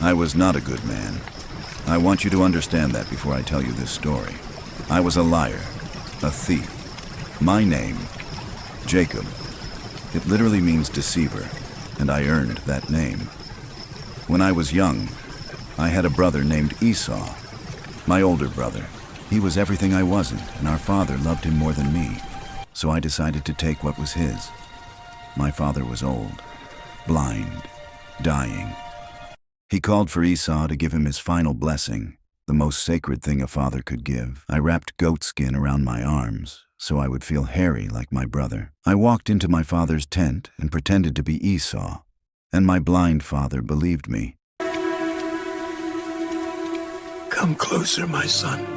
I was not a good man. I want you to understand that before I tell you this story. I was a liar, a thief. My name, Jacob. It literally means deceiver, and I earned that name. When I was young, I had a brother named Esau, my older brother. He was everything I wasn't, and our father loved him more than me. So I decided to take what was his. My father was old, blind, dying. He called for Esau to give him his final blessing, the most sacred thing a father could give. I wrapped goat skin around my arms, so I would feel hairy like my brother. I walked into my father's tent and pretended to be Esau, and my blind father believed me. Come closer, my son.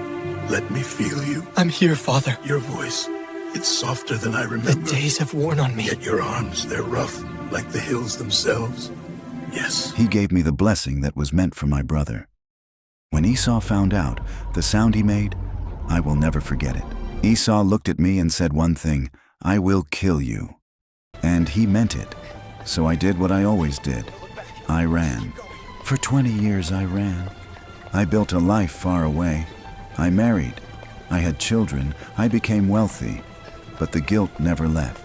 Let me feel you. I'm here, Father. Your voice, it's softer than I remember. The days have worn on me. Yet your arms, they're rough, like the hills themselves. Yes. He gave me the blessing that was meant for my brother. When Esau found out, the sound he made, I will never forget it. Esau looked at me and said one thing, "I will kill you." And he meant it. So I did what I always did. I ran. For 20 years I ran. I built a life far away. I married. I had children. I became wealthy. But the guilt never left.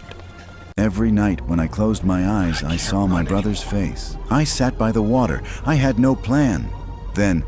Every night when I closed my eyes, I saw my brother's face. I sat by the water. I had no plan. Then,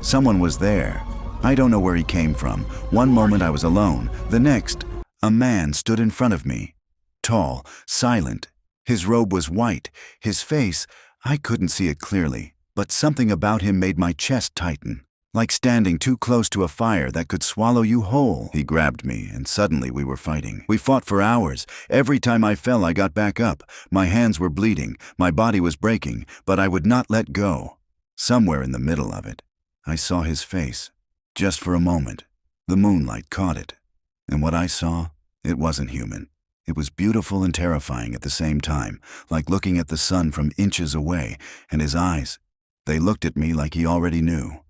someone was there. I don't know where he came from. One moment I was alone. The next, a man stood in front of me. Tall, silent. His robe was white. His face, I couldn't see it clearly, but something about him made my chest tighten. Like standing too close to a fire that could swallow you whole. He grabbed me, and suddenly we were fighting. We fought for hours. Every time I fell, I got back up. My hands were bleeding. My body was breaking, but I would not let go. Somewhere in the middle of it, I saw his face. Just for a moment. The moonlight caught it. And what I saw, it wasn't human. It was beautiful and terrifying at the same time, like looking at the sun from inches away, and his eyes, they looked at me like he already knew.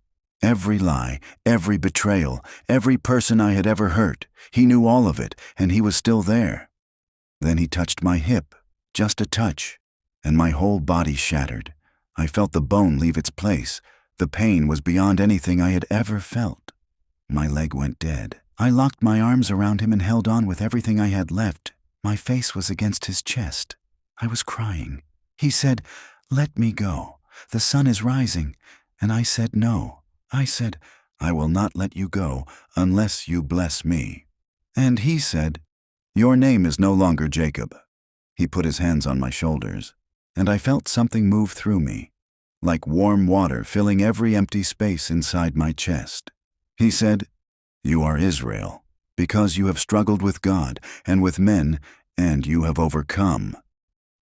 Every lie, every betrayal, every person I had ever hurt, he knew all of it, and he was still there. Then he touched my hip, just a touch, and my whole body shattered. I felt the bone leave its place. The pain was beyond anything I had ever felt. My leg went dead. I locked my arms around him and held on with everything I had left. My face was against his chest. I was crying. He said, "Let me go. The sun is rising." And I said no. I said, "I will not let you go unless you bless me." And he said, "Your name is no longer Jacob." He put his hands on my shoulders, and I felt something move through me, like warm water filling every empty space inside my chest. He said, "You are Israel, because you have struggled with God and with men, and you have overcome."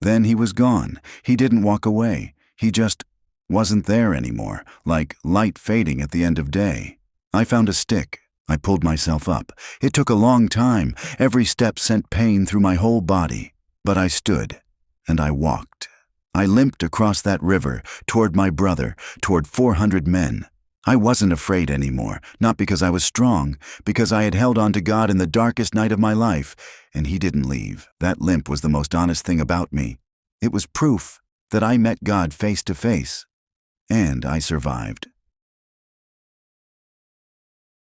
Then he was gone. He didn't walk away. He just wasn't there anymore, like light fading at the end of day. I found a stick. I pulled myself up. It took a long time. Every step sent pain through my whole body. But I stood, and I walked. I limped across that river, toward my brother, toward 400 men. I wasn't afraid anymore, not because I was strong, because I had held on to God in the darkest night of my life, and he didn't leave. That limp was the most honest thing about me. It was proof that I met God face to face. And I survived.